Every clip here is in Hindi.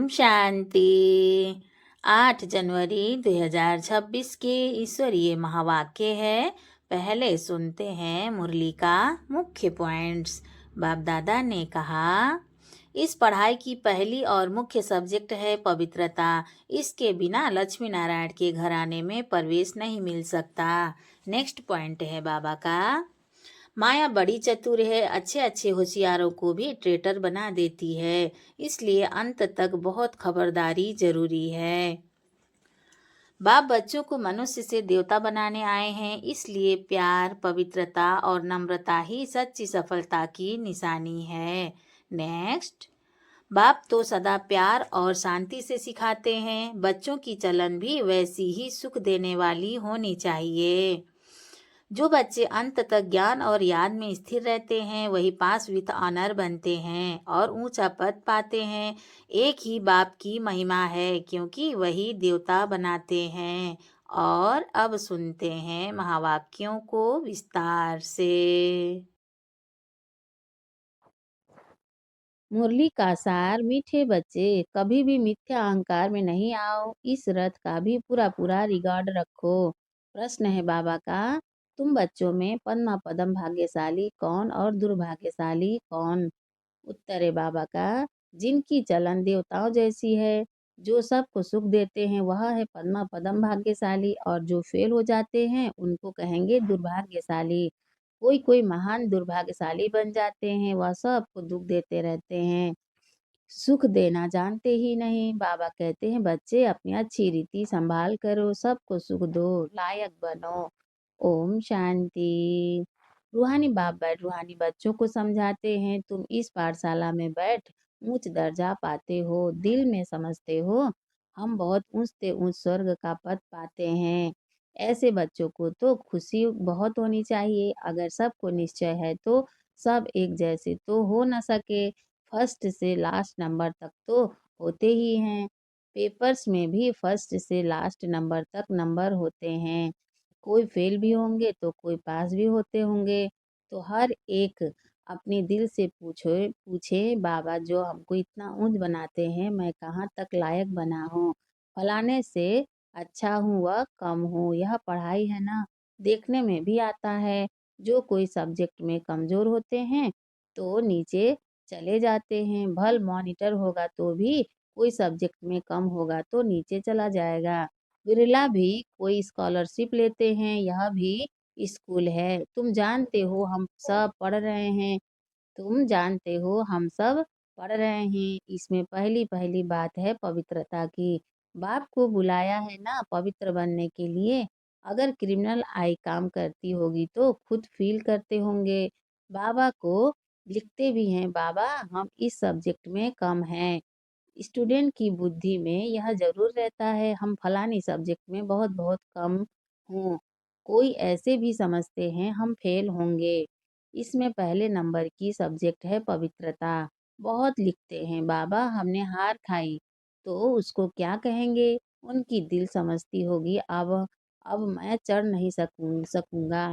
ओम शांति। 8 जनवरी 2026 के ईश्वरीय महावाक्य है। पहले सुनते हैं मुरली का मुख्य पॉइंट्स। बाप दादा ने कहा, इस पढ़ाई की पहली और मुख्य सब्जेक्ट है पवित्रता। इसके बिना लक्ष्मी नारायण के घराने में प्रवेश नहीं मिल सकता। नेक्स्ट पॉइंट है बाबा का, माया बड़ी चतुर है, अच्छे अच्छे होशियारों को भी ट्रेटर बना देती है, इसलिए अंत तक बहुत खबरदारी जरूरी है। बाप बच्चों को मनुष्य से देवता बनाने आए हैं, इसलिए प्यार, पवित्रता और नम्रता ही सच्ची सफलता की निशानी है। नेक्स्ट, बाप तो सदा प्यार और शांति से सिखाते हैं, बच्चों की चलन भी वैसी ही सुख देने वाली होनी चाहिए। जो बच्चे अंत तक ज्ञान और याद में स्थिर रहते हैं वही पास विथ ऑनर बनते हैं और ऊंचा पद पाते हैं। एक ही बाप की महिमा है क्योंकि वही देवता बनाते हैं। और अब सुनते हैं महावाक्यों को विस्तार से। मुरली का सार, मीठे बच्चे कभी भी मिथ्या अहंकार में नहीं आओ, इस रथ का भी पूरा पूरा रिकॉर्ड रखो। प्रश्न है बाबा का, तुम बच्चों में पद्मा पदम भाग्यशाली कौन और दुर्भाग्यशाली कौन? उत्तर है बाबा का, जिनकी चलन देवताओं जैसी है, जो सबको सुख देते हैं वह है पद्मा पदम भाग्यशाली, और जो फेल हो जाते हैं उनको कहेंगे दुर्भाग्यशाली। कोई कोई महान दुर्भाग्यशाली बन जाते हैं, वह सबको दुख देते रहते हैं, सुख देना जानते ही नहीं। बाबा कहते हैं बच्चे अपनी अच्छी रीति संभाल करो, सबको सुख दो, लायक बनो। ओम शांति। रूहानी बाप बैठ रूहानी बच्चों को समझाते हैं, तुम इस पाठशाला में बैठ उच्च दर्जा पाते हो, दिल में समझते हो हम बहुत ऊंच से ऊंच स्वर्ग का पद पाते हैं। ऐसे बच्चों को तो खुशी बहुत होनी चाहिए। अगर सबको निश्चय है तो सब एक जैसे तो हो न सके, फर्स्ट से लास्ट नंबर तक तो होते ही हैं। पेपर्स में भी फर्स्ट से लास्ट नंबर तक नंबर होते हैं, कोई फेल भी होंगे तो कोई पास भी होते होंगे। तो हर एक अपने दिल से पूछे पूछे बाबा जो हमको इतना ऊंच बनाते हैं, मैं कहाँ तक लायक बना हूँ, फलाने से अच्छा हूँ व कम हूँ। यह पढ़ाई है ना, देखने में भी आता है। जो कोई सब्जेक्ट में कमजोर होते हैं तो नीचे चले जाते हैं, भल मॉनिटर होगा तो भी कोई सब्जेक्ट में कम होगा तो नीचे चला जाएगा। बिरला भी कोई स्कॉलरशिप लेते हैं, यह भी स्कूल है। तुम जानते हो हम सब पढ़ रहे हैं, तुम जानते हो हम सब पढ़ रहे हैं। इसमें पहली पहली बात है पवित्रता की। बाप को बुलाया है ना पवित्र बनने के लिए। अगर क्रिमिनल आई काम करती होगी तो खुद फील करते होंगे। बाबा को लिखते भी हैं, बाबा हम इस सब्जेक्ट में कम हैं। स्टूडेंट की बुद्धि में यह जरूर रहता है हम फलानी सब्जेक्ट में बहुत बहुत कम हूँ। कोई ऐसे भी समझते हैं हम फेल होंगे। इसमें पहले नंबर की सब्जेक्ट है पवित्रता। बहुत लिखते हैं, बाबा हमने हार खाई तो उसको क्या कहेंगे, उनकी दिल समझती होगी। अब मैं चढ़ नहीं सकूंगा,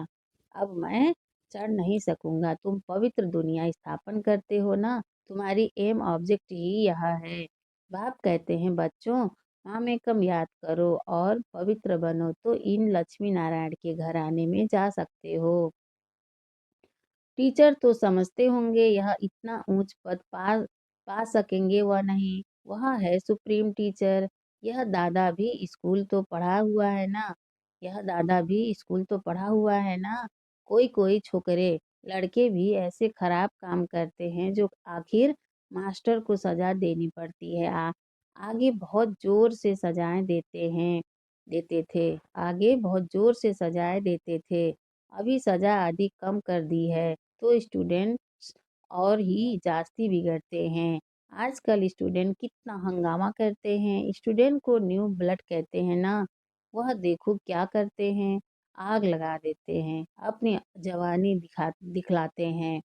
अब मैं चढ़ नहीं सकूंगा। तुम पवित्र दुनिया स्थापन करते हो ना, तुम्हारी एम ऑब्जेक्ट ही यह है। बाप कहते हैं बच्चों, माँ एकम याद करो और पवित्र बनो तो इन लक्ष्मी नारायण के घराने में जा सकते हो। टीचर तो समझते होंगे यह इतना ऊंच पद पा सकेंगे व नहीं, वह है सुप्रीम टीचर। यह दादा भी स्कूल तो पढ़ा हुआ है ना, यह दादा भी स्कूल तो पढ़ा हुआ है ना। कोई कोई छोकरे लड़के भी ऐसे खराब काम करते हैं जो आखिर मास्टर को सजा देनी पड़ती है। आगे बहुत जोर से सजाएं देते थे, आगे बहुत जोर से सजाएं देते थे, अभी सजा आदि कम कर दी है तो स्टूडेंट्स और ही जास्ती बिगड़ते हैं। आजकल स्टूडेंट कितना हंगामा करते हैं, स्टूडेंट को न्यू ब्लड कहते हैं ना, वह देखो क्या करते हैं, आग लगा देते हैं, अपनी जवानी दिखलाते हैं।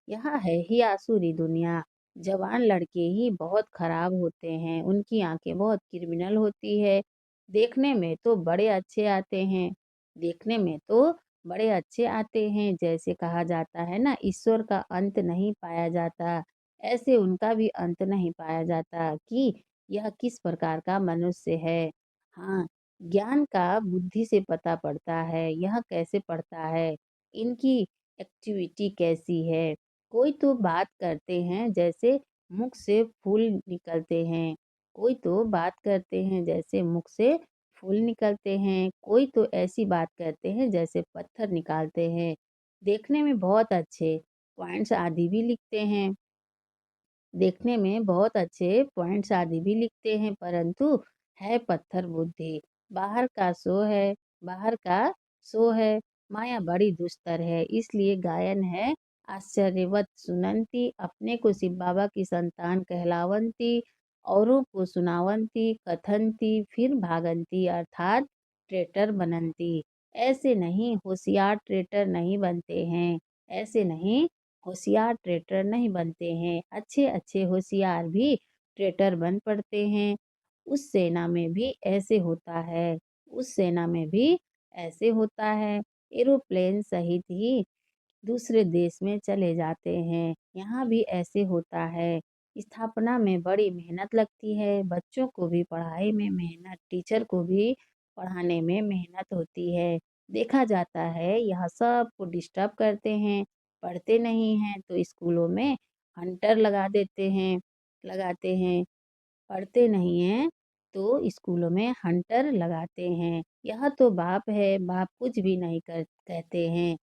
यहाँ है ही आसुरी दुनिया। जवान लड़के ही बहुत खराब होते हैं, उनकी आंखें बहुत क्रिमिनल होती है। देखने में तो बड़े अच्छे आते हैं, देखने में तो बड़े अच्छे आते हैं। जैसे कहा जाता है ना, ईश्वर का अंत नहीं पाया जाता, ऐसे उनका भी अंत नहीं पाया जाता कि यह किस प्रकार का मनुष्य है। हाँ, ज्ञान का बुद्धि से पता पड़ता है, यह कैसे पढ़ता है, इनकी एक्टिविटी कैसी है। कोई तो बात करते हैं जैसे मुख से फूल निकलते हैं, कोई तो बात करते हैं जैसे मुख से फूल निकलते हैं, कोई तो ऐसी बात करते हैं जैसे पत्थर निकालते हैं। देखने में बहुत अच्छे पॉइंट्स आदि भी लिखते हैं। देखने में बहुत अच्छे पॉइंट्स आदि भी लिखते हैं, परंतु है पत्थर बुद्धि। बाहर का सो है, बाहर का सो है, माया बड़ी दुस्तर है। इसलिए गायन है आश्चर्यवत सुनंती, अपने को शिव बाबा की संतान कहलावंती, औरों को सुनावंती, कथनती, फिर भागंती अर्थात ट्रेटर बनंती। ऐसे नहीं, होशियार ट्रेटर नहीं बनते हैं। ऐसे नहीं, होशियार ट्रेटर नहीं बनते हैं। अच्छे-अच्छे होशियार भी ट्रेटर बन पड़ते हैं। उस सेना में भी ऐसे होता है, उस सेना में भी ऐसे होता है। एरोप्लेन सहित ही दूसरे देश में चले जाते हैं, यहाँ भी ऐसे होता है। स्थापना में बड़ी मेहनत लगती है, बच्चों को भी पढ़ाई में मेहनत, टीचर को भी पढ़ाने में मेहनत होती है। देखा जाता है यह सबको डिस्टर्ब करते हैं, पढ़ते नहीं हैं तो स्कूलों में हंटर लगा देते हैं, लगाते हैं। पढ़ते नहीं हैं तो स्कूलों में हंटर लगाते हैं। यह तो बाप है, बाप कुछ भी नहीं कर कहते हैं।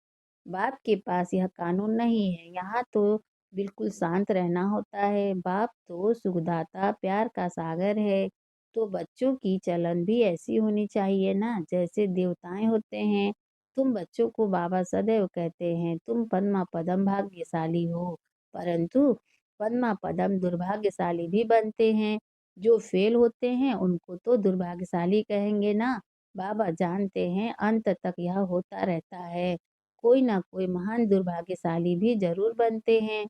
बाप के पास यह कानून नहीं है, यहाँ तो बिल्कुल शांत रहना होता है। बाप तो सुखदाता प्यार का सागर है, तो बच्चों की चलन भी ऐसी होनी चाहिए ना जैसे देवताएं होते हैं। तुम बच्चों को बाबा सदैव कहते हैं तुम पद्मा पदम भाग्यशाली हो, परंतु पद्मा पदम दुर्भाग्यशाली भी बनते हैं। जो फेल होते हैं उनको तो दुर्भाग्यशाली कहेंगे ना। बाबा जानते हैं अंत तक यह होता रहता है, कोई ना कोई महान दुर्भाग्यशाली भी जरूर बनते हैं।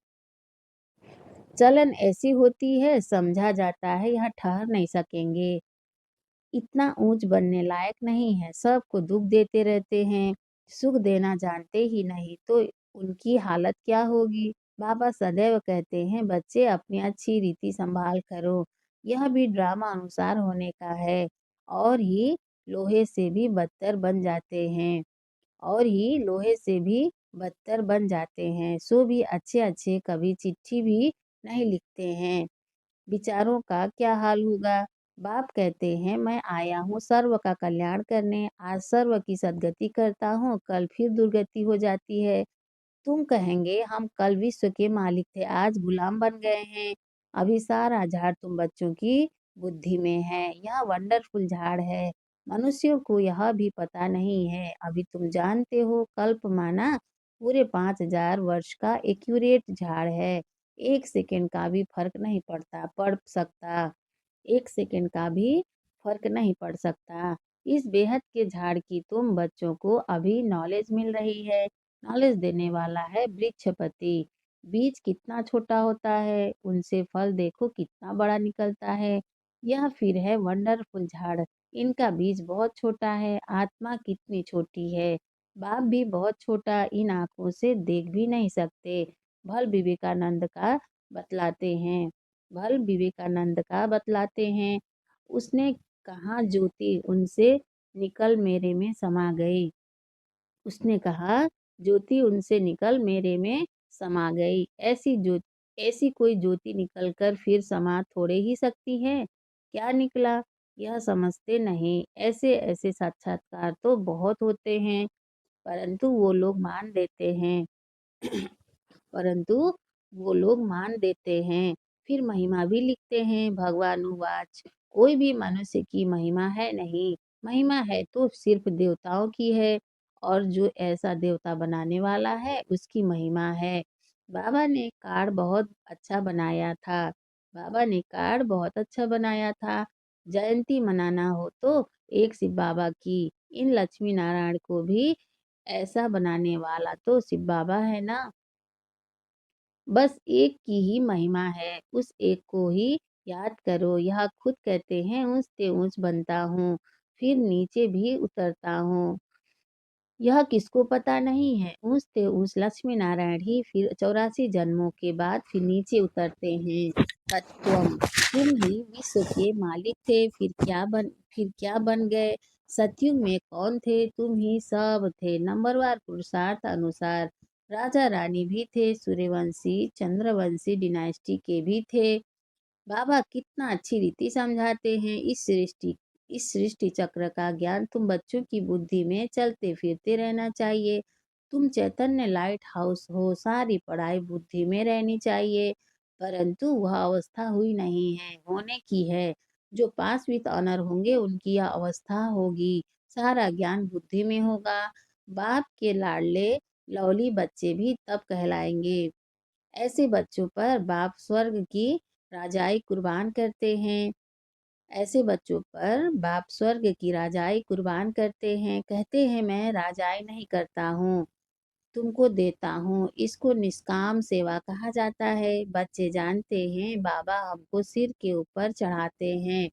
चलन ऐसी होती है, समझा जाता है यहाँ ठहर नहीं सकेंगे, इतना ऊंच बनने लायक नहीं है, सबको दुख देते रहते हैं, सुख देना जानते ही नहीं तो उनकी हालत क्या होगी। बाबा सदैव कहते हैं बच्चे अपनी अच्छी रीति संभाल करो, यह भी ड्रामा अनुसार होने का है। और ही लोहे से भी बदतर बन जाते हैं, और ही लोहे से भी बदतर बन जाते हैं। सो भी अच्छे-अच्छे कभी चिट्ठी भी नहीं लिखते हैं। विचारों का क्या हाल होगा? बाप कहते हैं मैं आया हूँ सर्व का कल्याण करने, आज सर्व की सद्गति करता हूँ, कल फिर दुर्गति हो जाती है। तुम कहेंगे हम कल विश्व के मालिक थे, आज गुलाम बन गए हैं। अभी सारा झाड़ तुम बच्चों की बुद्धि में है, यह वंडरफुल झाड़ है। मनुष्यों को यह भी पता नहीं है। अभी तुम जानते हो कल्प माना पूरे 5000 वर्ष का एक्यूरेट झाड़ है। एक सेकंड का भी फर्क नहीं पड़ सकता। एक सेकंड का भी फर्क नहीं पड़ सकता। इस बेहद के झाड़ की तुम बच्चों को अभी नॉलेज मिल रही है। नॉलेज देने वाला है वृक्षपति। बीज कितना छोटा होता है, उनसे फल देखो कितना बड़ा निकलता है। यह फिर है वंडरफुल झाड़। इनका बीज बहुत छोटा है, आत्मा कितनी छोटी है। बाप भी बहुत छोटा, इन आँखों से देख भी नहीं सकते। भल विवेकानंद का बतलाते हैं। भल विवेकानंद का बतलाते हैं। उसने कहा ज्योति उनसे निकल मेरे में समा गई। उसने कहा ज्योति उनसे निकल मेरे में समा गई। ऐसी कोई ज्योति निकल कर फिर समा थोड़े ही सकती है। क्या निकला यह समझते नहीं। ऐसे ऐसे साक्षात्कार तो बहुत होते हैं, परंतु वो लोग मान देते हैं। परंतु वो लोग मान देते हैं, फिर महिमा भी लिखते हैं। भगवानुवाच कोई भी मनुष्य की महिमा है नहीं, महिमा है तो सिर्फ देवताओं की है, और जो ऐसा देवता बनाने वाला है उसकी महिमा है। बाबा ने कार्ड बहुत अच्छा बनाया था, बाबा ने कार्ड बहुत अच्छा बनाया था। जयंती मनाना हो तो एक शिव बाबा की, इन लक्ष्मी नारायण को भी ऐसा बनाने वाला तो शिव बाबा है ना। बस एक की ही महिमा है, उस एक को ही याद करो। यह खुद कहते हैं ऊँच से ऊँच बनता हूँ, फिर नीचे भी उतरता हूँ। यह किसको पता नहीं है। ऊँचते ऊँच लक्ष्मी नारायण ही फिर 84 जन्मों के बाद फिर नीचे उतरते हैं। तत्वम, तुम ही विश्व के मालिक थे, फिर क्या बन गए। सतयुग में कौन थे, तुम ही सब थे। नंबरवार पुरुषार्थ अनुसार राजा रानी भी थे, सूर्यवंशी चंद्रवंशी डिनाइस्टी के भी थे। बाबा कितना अच्छी रीति समझाते हैं। इस सृष्टि चक्र का ज्ञान तुम बच्चों की बुद्धि में चलते फिरते रहना चाहिए। तुम चैतन्य लाइट हाउस हो, सारी पढ़ाई बुद्धि में रहनी चाहिए। परंतु वह अवस्था हुई नहीं है, होने की है। जो पास विद ऑनर होंगे उनकी यह अवस्था होगी। सारा ज्ञान बुद्धि में होगा। बाप के लाडले लवली बच्चे भी तब कहलाएंगे। ऐसे बच्चों पर बाप स्वर्ग की राजाई कुर्बान करते हैं। ऐसे बच्चों पर बाप स्वर्ग की राजाई कुर्बान करते हैं। कहते हैं मैं राजाई नहीं करता हूँ, तुमको देता हूँ। इसको निष्काम सेवा कहा जाता है। बच्चे जानते हैं बाबा हमको सिर के ऊपर चढ़ाते हैं,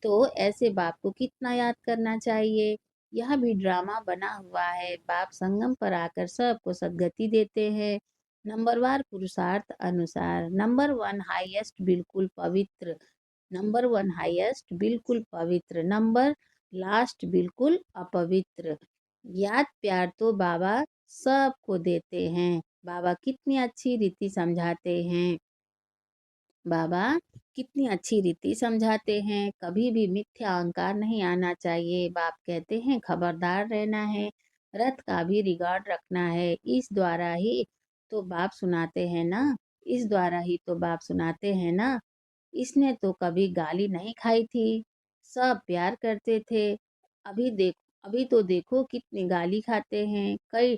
तो ऐसे बाप को कितना याद करना चाहिए। यह भी ड्रामा बना हुआ है। बाप संगम पर आकर सबको सदगति देते हैं। नंबरवार पुरुषार्थ अनुसार नंबर वन हाईएस्ट बिल्कुल पवित्र, नंबर वन हाईएस्ट बिल्कुल पवित्र, नंबर लास्ट बिल्कुल अपवित्र। याद प्यार तो बाबा सबको देते हैं। बाबा कितनी अच्छी रीति समझाते हैं। बाबा कितनी अच्छी रीति समझाते हैं। कभी भी मिथ्या अहंकार नहीं आना चाहिए। बाप कहते हैं खबरदार रहना है, रथ का भी रिकॉर्ड रखना है। इस द्वारा ही तो बाप सुनाते हैं ना, इस द्वारा ही तो बाप सुनाते हैं ना। इसने तो कभी गाली नहीं खाई थी, सब प्यार करते थे। अभी तो देखो कितनी गाली खाते हैं। कई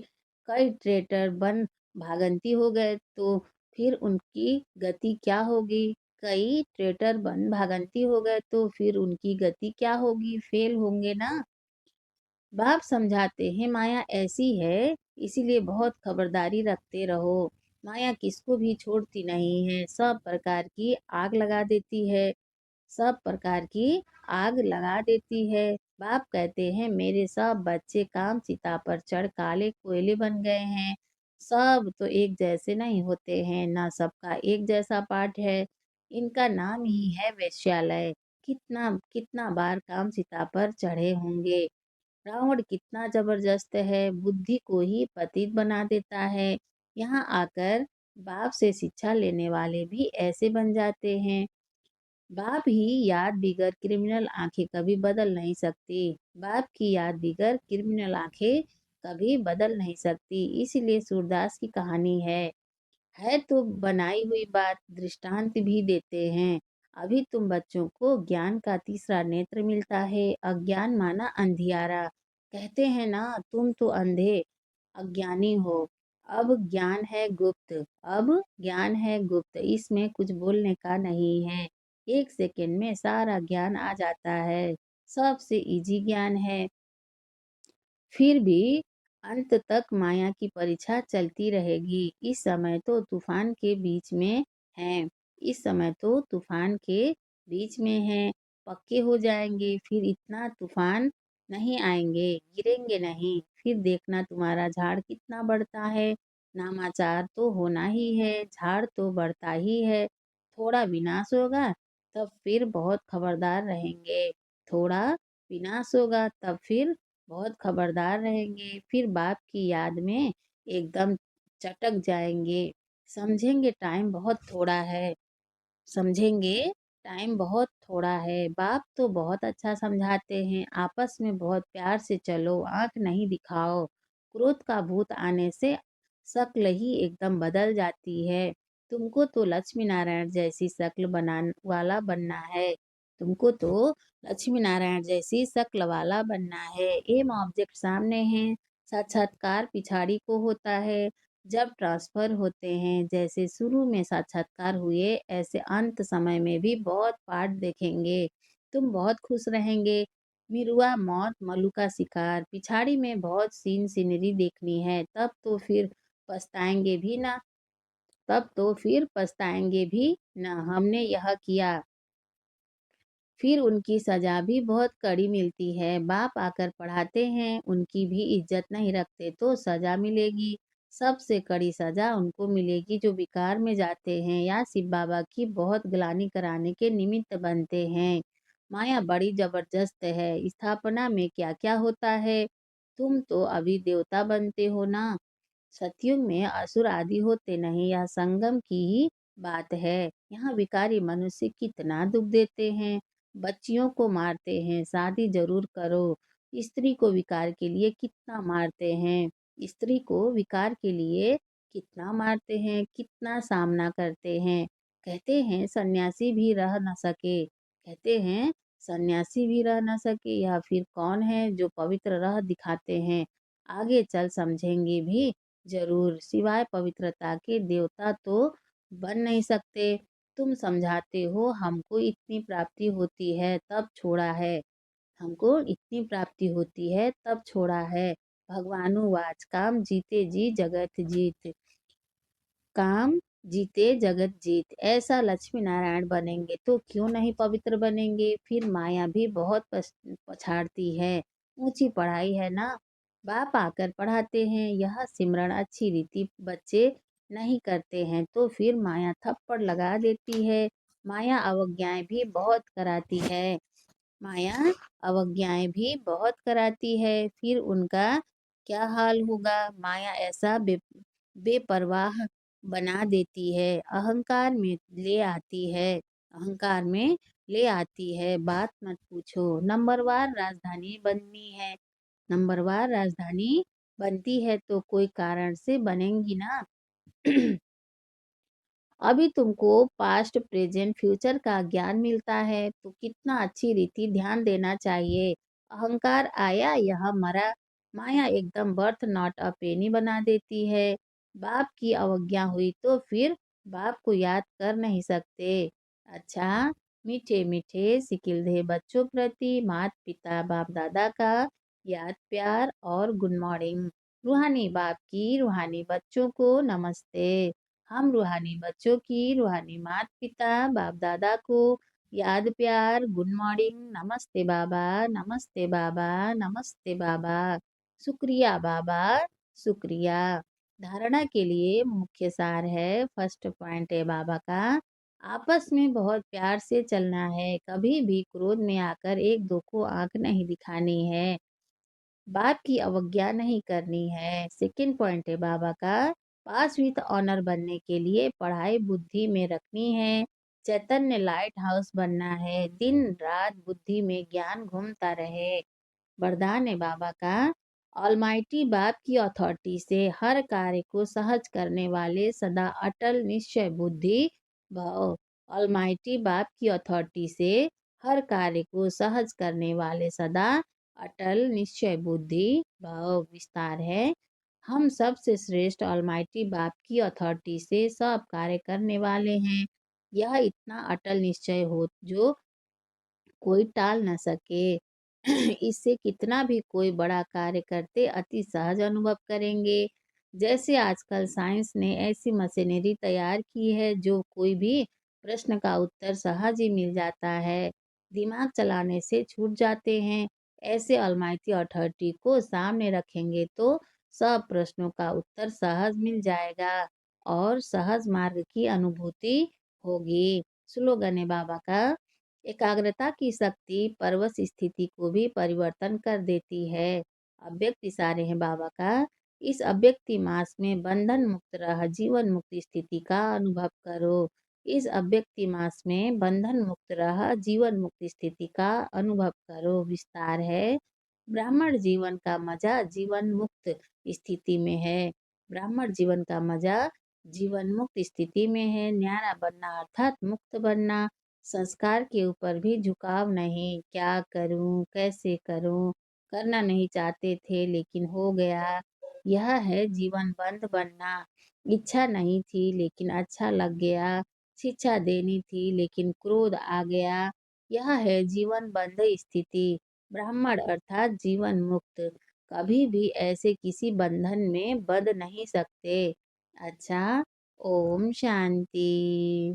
कई ट्रेटर बन भागंती हो गए तो फिर उनकी गति क्या होगी। कई ट्रेटर बन भागंती हो गए तो फिर उनकी गति क्या होगी, फेल होंगे ना। बाप समझाते हैं माया ऐसी है, इसीलिए बहुत खबरदारी रखते रहो। माया किसको भी छोड़ती नहीं है, सब प्रकार की आग लगा देती है, सब प्रकार की आग लगा देती है। बाप कहते हैं मेरे सब बच्चे काम चिता पर चढ़ काले कोयले बन गए हैं। सब तो एक जैसे नहीं होते हैं, ना सबका एक जैसा पाठ है। इनका नाम ही है वैश्यालय। कितना कितना बार काम चिता पर चढ़े होंगे। रावण कितना जबरदस्त है, बुद्धि को ही पतित बना देता है। यहाँ आकर बाप से शिक्षा लेने वाले भी ऐसे बन जाते हैं। बाप ही याद बिगर क्रिमिनल आंखें कभी बदल नहीं सकती। बाप की याद बिगर क्रिमिनल आंखें कभी बदल नहीं सकती। इसीलिए सूरदास की कहानी है तो बनाई हुई बात, दृष्टांत भी देते हैं। अभी तुम बच्चों को ज्ञान का तीसरा नेत्र मिलता है। अज्ञान माना अंधियारा। कहते हैं ना तुम तो अंधे अज्ञानी हो। अब ज्ञान है गुप्त, अब ज्ञान है गुप्त, इसमें कुछ बोलने का नहीं है। 1 सेकंड में सारा ज्ञान आ जाता है। सबसे इजी ज्ञान है। फिर भी अंत तक माया की परीक्षा चलती रहेगी। इस समय तो तूफान के बीच में हैं, इस समय तो तूफान के बीच में हैं। पक्के हो जाएंगे फिर इतना तूफान नहीं आएंगे, गिरेंगे नहीं। फिर देखना तुम्हारा झाड़ कितना बढ़ता है। नामाचार तो होना ही है, झाड़ तो बढ़ता ही है। थोड़ा विनाश होगा तब फिर बहुत खबरदार रहेंगे। थोड़ा विनाश होगा तब फिर बहुत खबरदार रहेंगे। फिर बाप की याद में एकदम चटक जाएंगे। समझेंगे टाइम बहुत थोड़ा है, समझेंगे टाइम बहुत थोड़ा है। बाप तो बहुत अच्छा समझाते हैं। आपस में बहुत प्यार से चलो, आंख नहीं दिखाओ। क्रोध का भूत आने से शक्ल ही एकदम बदल जाती है। तुमको तो लक्ष्मी नारायण जैसी शक्ल वाला बनना है। तुमको तो लक्ष्मी नारायण जैसी शक्ल वाला बनना है। एम ऑब्जेक्ट सामने है, साक्षात्कार पिछाड़ी को होता है। जब ट्रांसफर होते हैं, जैसे शुरू में साक्षात्कार हुए ऐसे अंत समय में भी बहुत पाठ देखेंगे। तुम बहुत खुश रहेंगे। मिरुआ मौत मलू का शिकार, पिछाड़ी में बहुत सीन सीनरी देखनी है। तब तो फिर पछताएंगे भी ना, तब तो फिर पछताएंगे भी ना हमने यह किया। फिर उनकी सजा भी बहुत कड़ी मिलती है। बाप आकर पढ़ाते हैं, उनकी भी इज्जत नहीं रखते तो सजा मिलेगी। सबसे कड़ी सजा उनको मिलेगी जो विकार में जाते हैं या शिव बाबा की बहुत ग्लानि कराने के निमित्त बनते हैं। माया बड़ी जबरदस्त है। स्थापना में क्या-क्या होता है? तुम तो अभी देवता बनते हो ना। सतयुग में असुर आदि होते नहीं, यह संगम की ही बात है। यहाँ विकारी मनुष्य कितना दुख देते हैं, बच्चियों को मारते हैं, शादी जरूर करो। स्त्री को विकार के लिए कितना मारते हैं, स्त्री को विकार के लिए कितना मारते हैं, कितना सामना करते हैं। कहते हैं सन्यासी भी रह न सके, कहते हैं सन्यासी भी रह न सके, या फिर कौन है जो पवित्र रह दिखाते हैं। आगे चल समझेंगे भी जरूर। सिवाय पवित्रता के देवता तो बन नहीं सकते। तुम समझाते हो हमको इतनी प्राप्ति होती है तब छोड़ा है, हमको इतनी प्राप्ति होती है तब छोड़ा है। भगवानुवाच काम जीते जी जगत जीत, काम जीते जगत जीत। ऐसा लक्ष्मी नारायण बनेंगे तो क्यों नहीं पवित्र बनेंगे। फिर माया भी बहुत पछाड़ती है। ऊंची पढ़ाई है ना, बाप आकर पढ़ाते हैं। यह सिमरन अच्छी रीति बच्चे नहीं करते हैं तो फिर माया थप्पड़ लगा देती है। माया अवज्ञाएं भी बहुत कराती है, माया अवज्ञाएं भी बहुत कराती है। फिर उनका क्या हाल होगा। माया ऐसा बेपरवाह बना देती है, अहंकार में ले आती है, अहंकार में ले आती है। बात मत पूछो। नंबरवार राजधानी बननी है, नंबरवार राजधानी बनती है तो कोई कारण से बनेंगी ना। अभी तुमको पास्ट प्रेजेंट फ्यूचर का ज्ञान मिलता है तो कितना अच्छी रीति ध्यान देना चाहिए। अहंकार आया यह मरा। माया एकदम बर्थ नॉट अ पेनी बना देती है। बाप की अवज्ञा हुई तो फिर बाप को याद कर नहीं सकते। अच्छा, मीठे मीठे सिकिलधे बच्चों प्रति माता पिता बाप दादा का याद प्यार और गुड मॉर्निंग। रूहानी बाप की रूहानी बच्चों को नमस्ते। हम रूहानी बच्चों की रूहानी माता पिता बाप दादा को याद प्यार गुड मॉर्निंग। नमस्ते बाबा, नमस्ते बाबा, नमस्ते बाबा। शुक्रिया बाबा, शुक्रिया। धारणा के लिए मुख्य सार है, फर्स्ट पॉइंट है बाबा का, आपस में बहुत प्यार से चलना है। कभी भी क्रोध में आकर एक दो को आंख नहीं दिखानी है, बाप की अवज्ञा नहीं करनी है। सेकंड पॉइंट है बाबा का, पास विथ ऑनर बनने के लिए पढ़ाई बुद्धि में रखनी है। चैतन्य लाइट हाउस बनना है, दिन रात बुद्धि में ज्ञान घूमता रहे। वरदान है बाबा का, ऑलमाइटी बाप की अथॉरिटी से हर कार्य को सहज करने वाले सदा अटल निश्चय बुद्धि भव। ऑलमाइटी बाप की अथॉरिटी से हर कार्य को सहज करने वाले सदा अटल निश्चय बुद्धि भव। विस्तार है, हम सबसे श्रेष्ठ ऑलमाइटी बाप की अथॉरिटी से सब कार्य करने वाले हैं। यह इतना अटल निश्चय हो जो कोई टाल न सके। इससे कितना भी कोई बड़ा कार्य करते अति सहज अनुभव करेंगे। जैसे आजकल साइंस ने ऐसी मशीनरी तैयार की है जो कोई भी प्रश्न का उत्तर सहज ही मिल जाता है, दिमाग चलाने से छूट जाते हैं। ऐसे अलमाइटी अथॉरिटी को सामने रखेंगे तो सब प्रश्नों का उत्तर सहज मिल जाएगा और सहज मार्ग की अनुभूति होगी। स्लोगन है बाबा का, एकाग्रता की शक्ति परवश स्थिति को भी परिवर्तन कर देती है। अव्यक्त इशारे हैं बाबा का, इस अव्यक्ति मास में बंधन मुक्त रह जीवन मुक्त स्थिति का अनुभव करो। इस अव्यक्ति मास में बंधन मुक्त रह जीवन मुक्त स्थिति का अनुभव करो। विस्तार है, ब्राह्मण जीवन का मजा जीवन मुक्त स्थिति में है। ब्राह्मण जीवन का मजा जीवन मुक्त स्थिति में है। न्यारा बनना अर्थात मुक्त बनना, संस्कार के ऊपर भी झुकाव नहीं। क्या करूं, कैसे करूं, करना नहीं चाहते थे लेकिन हो गया। यह है जीवन बंद बनना। इच्छा नहीं थी लेकिन अच्छा लग गया। शिक्षा देनी थी लेकिन क्रोध आ गया। यह है जीवन बंद स्थिति। ब्राह्मण अर्थात जीवन मुक्त, कभी भी ऐसे किसी बंधन में बंध नहीं सकते। अच्छा, ओम शांति।